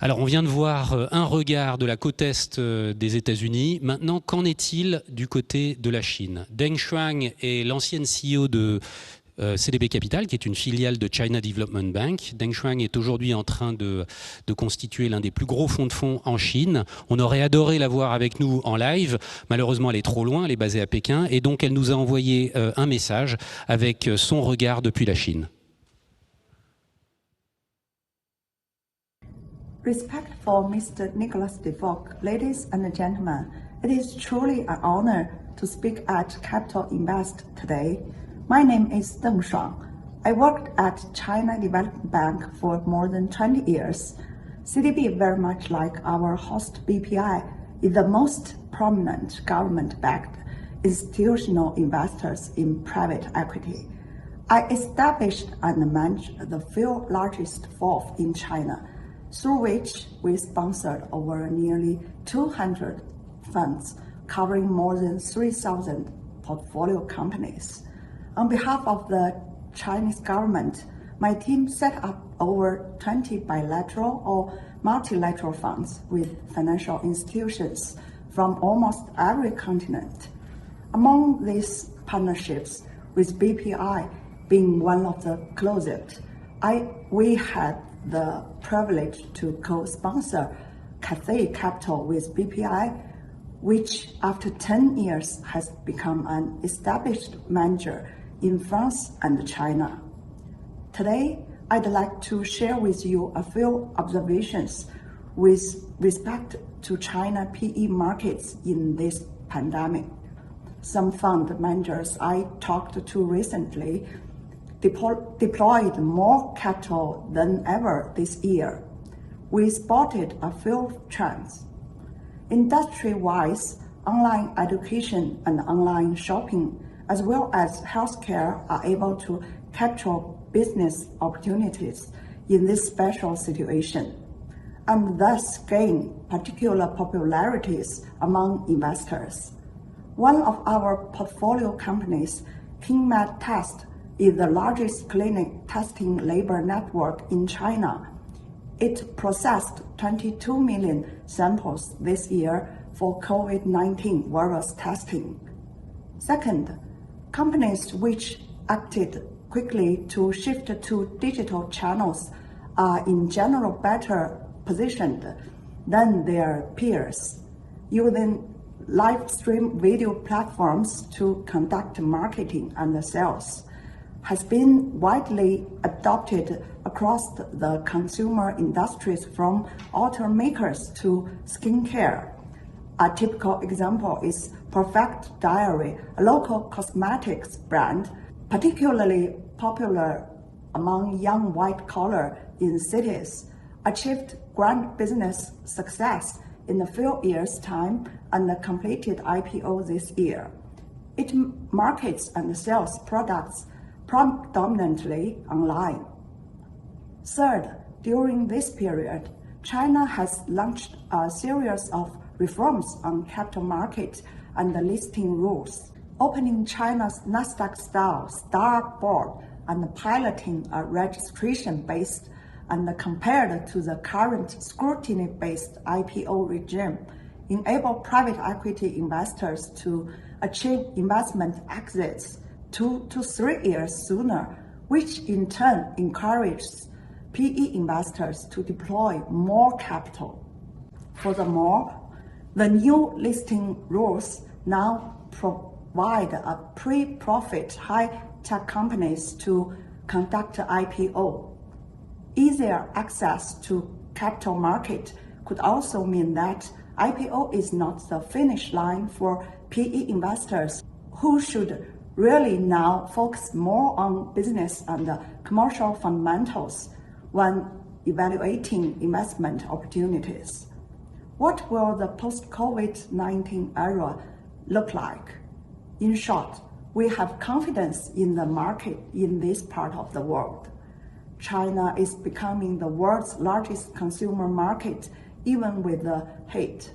Alors, on vient de voir un regard de la côte est des États-Unis. Maintenant, qu'en est-il du côté de la Chine? Deng Shuang est l'ancienne CEO de CDB Capital, qui est une filiale de China Development Bank. Deng Shuang est aujourd'hui en train de constituer l'un des plus gros fonds de fonds en Chine. On aurait adoré la voir avec nous en live. Malheureusement, elle est trop loin, elle est basée à Pékin. Et donc, elle nous a envoyé un message avec son regard depuis la Chine. Respectful Mr. Nicholas DeFock, ladies and gentlemen, it is truly an honor to speak at Capital Invest today. My name is Deng Shuang. I worked at China Development Bank for more than 20 years. CDB, very much like our host BPI, is the most prominent government-backed institutional investors in private equity. I established and managed the few largest funds in China, through which we sponsored over nearly 200 funds covering more than 3,000 portfolio companies. On behalf of the Chinese government, my team set up over 20 bilateral or multilateral funds with financial institutions from almost every continent. Among these partnerships, with BPI being one of the closest, we had the privilege to co-sponsor Cathay Capital with BPI, which after 10 years has become an established manager in France and China. Today, I'd like to share with you a few observations with respect to China PE markets in this pandemic. Some fund managers I talked to recently deployed more capital than ever this year. We spotted a few trends. Industry-wise, online education and online shopping, as well as healthcare, are able to capture business opportunities in this special situation, and thus gain particular popularities among investors. One of our portfolio companies, KingMed Test, is the largest clinic testing labor network in China. It processed 22 million samples this year for COVID-19 virus testing. Second, companies which acted quickly to shift to digital channels are in general better positioned than their peers, using live stream video platforms to conduct marketing and sales has been widely adopted across the consumer industries, from automakers to skincare. A typical example is Perfect Diary, a local cosmetics brand, particularly popular among young white-collar in cities, achieved grand business success in a few years' time and completed IPO this year. It markets and sells products predominantly online. Third, during this period, China has launched a series of reforms on capital market and listing rules, opening China's Nasdaq-style STAR board and piloting a registration-based and compared to the current scrutiny-based IPO regime, enable private equity investors to achieve investment exits 2 to 3 years sooner, which in turn encourages PE investors to deploy more capital. Furthermore, the new listing rules now provide a pre-profit high-tech companies to conduct IPO. Easier access to capital market could also mean that IPO is not the finish line for PE investors, who should really now focus more on business and commercial fundamentals when evaluating investment opportunities. What will the post-COVID-19 era look like? In short, we have confidence in the market in this part of the world. China is becoming the world's largest consumer market, even with the hate.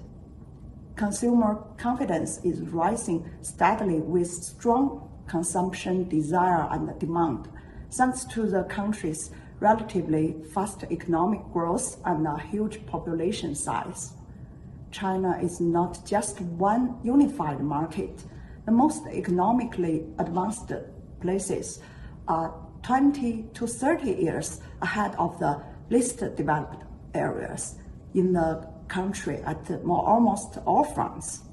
Consumer confidence is rising steadily with strong consumption desire and demand, thanks to the country's relatively fast economic growth and a huge population size. China is not just one unified market. The most economically advanced places are 20 to 30 years ahead of the least developed areas in the country at almost all fronts.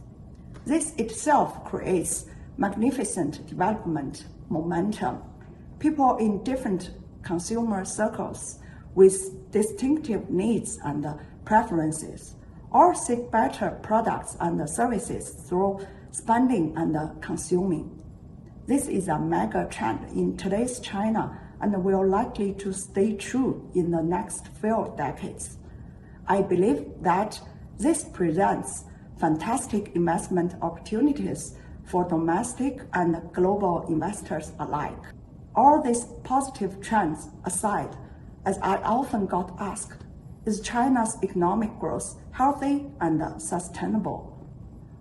This itself creates magnificent development momentum. People in different consumer circles with distinctive needs and preferences all seek better products and services through spending and consuming. This is a mega trend in today's China and will likely to stay true in the next few decades. I believe that this presents fantastic investment opportunities for domestic and global investors alike. All these positive trends aside, as I often got asked, is China's economic growth healthy and sustainable?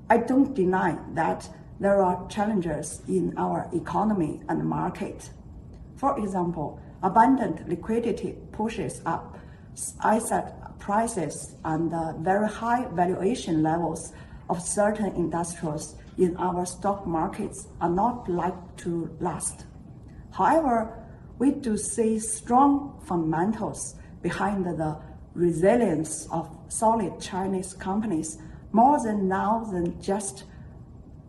I don't deny that there are challenges in our economy and market. For example, abundant liquidity pushes up asset prices and very high valuation levels of certain industries in our stock markets are not likely to last. However, we do see strong fundamentals behind the resilience of solid Chinese companies more now than just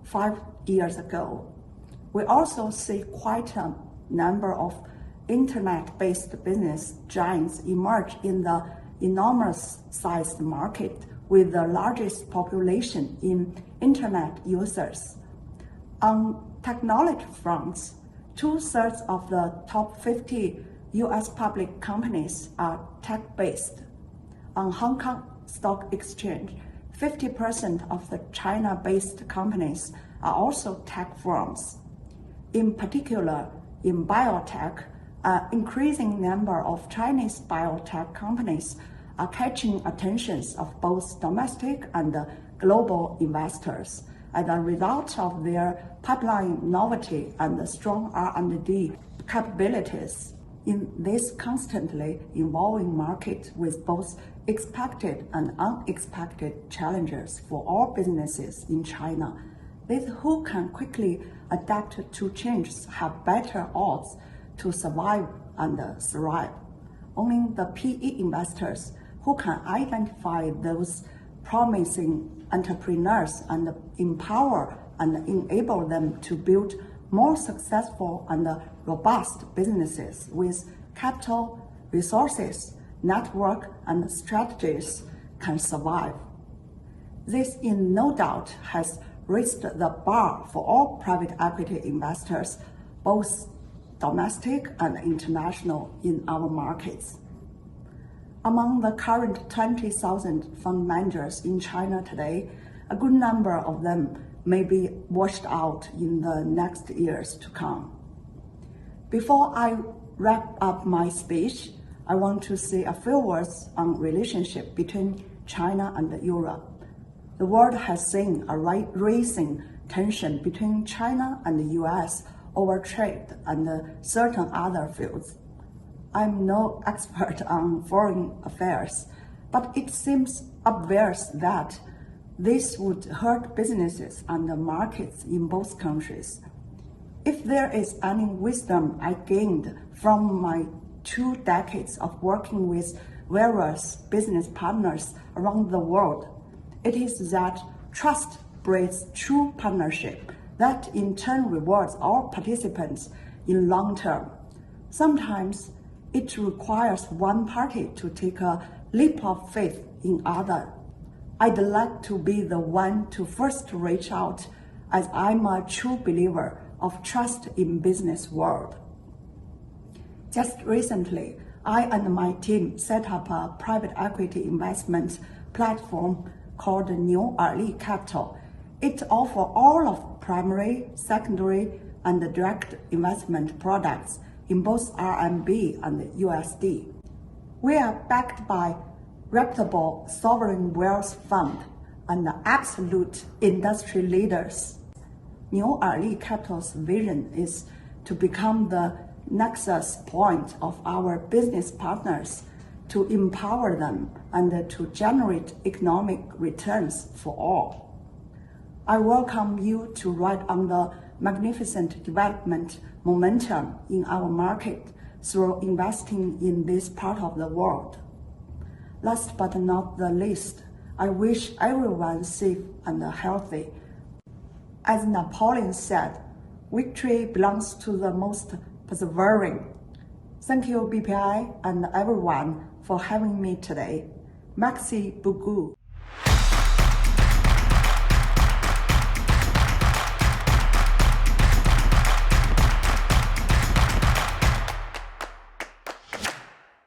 5 years ago. We also see quite a number of internet-based business giants emerge in the enormous-sized market with the largest population in internet users. On technology fronts, 2/3 of the top 50 US public companies are tech-based. On Hong Kong Stock Exchange, 50% of the China-based companies are also tech firms. In particular, in biotech, an increasing number of Chinese biotech companies are catching attentions of both domestic and global investors as a result of their pipeline novelty and strong R&D capabilities. In this constantly evolving market with both expected and unexpected challenges for all businesses in China, those who can quickly adapt to changes have better odds to survive and thrive. Only the PE investors who can identify those promising entrepreneurs and empower and enable them to build more successful and robust businesses with capital, resources, network, and strategies can survive. This, in no doubt, has raised the bar for all private equity investors, both domestic and international, in our markets. Among the current 20,000 fund managers in China today, a good number of them may be washed out in the next years to come. Before I wrap up my speech, I want to say a few words on relationship between China and Europe. The world has seen a rising tension between China and the US over trade and certain other fields. I'm no expert on foreign affairs, but it seems obvious that this would hurt businesses and the markets in both countries. If there is any wisdom I gained from my 2 decades of working with various business partners around the world, it is that trust breeds true partnership that in turn rewards all participants in long term. Sometimes it requires one party to take a leap of faith in other. I'd like to be the one to first reach out, as I'm a true believer of trust in business world. Just recently, I and my team set up a private equity investment platform called New Capital. It offers all of primary, secondary, and direct investment products in both RMB and USD. We are backed by reputable sovereign wealth fund and absolute industry leaders. New Capital's vision is to become the nexus point of our business partners to empower them and to generate economic returns for all. I welcome you to ride on the magnificent development momentum in our market through investing in this part of the world. Last but not the least, I wish everyone safe and healthy. As Napoleon said, victory belongs to the most persevering. Thank you, BPI and everyone, for having me today. Merci beaucoup.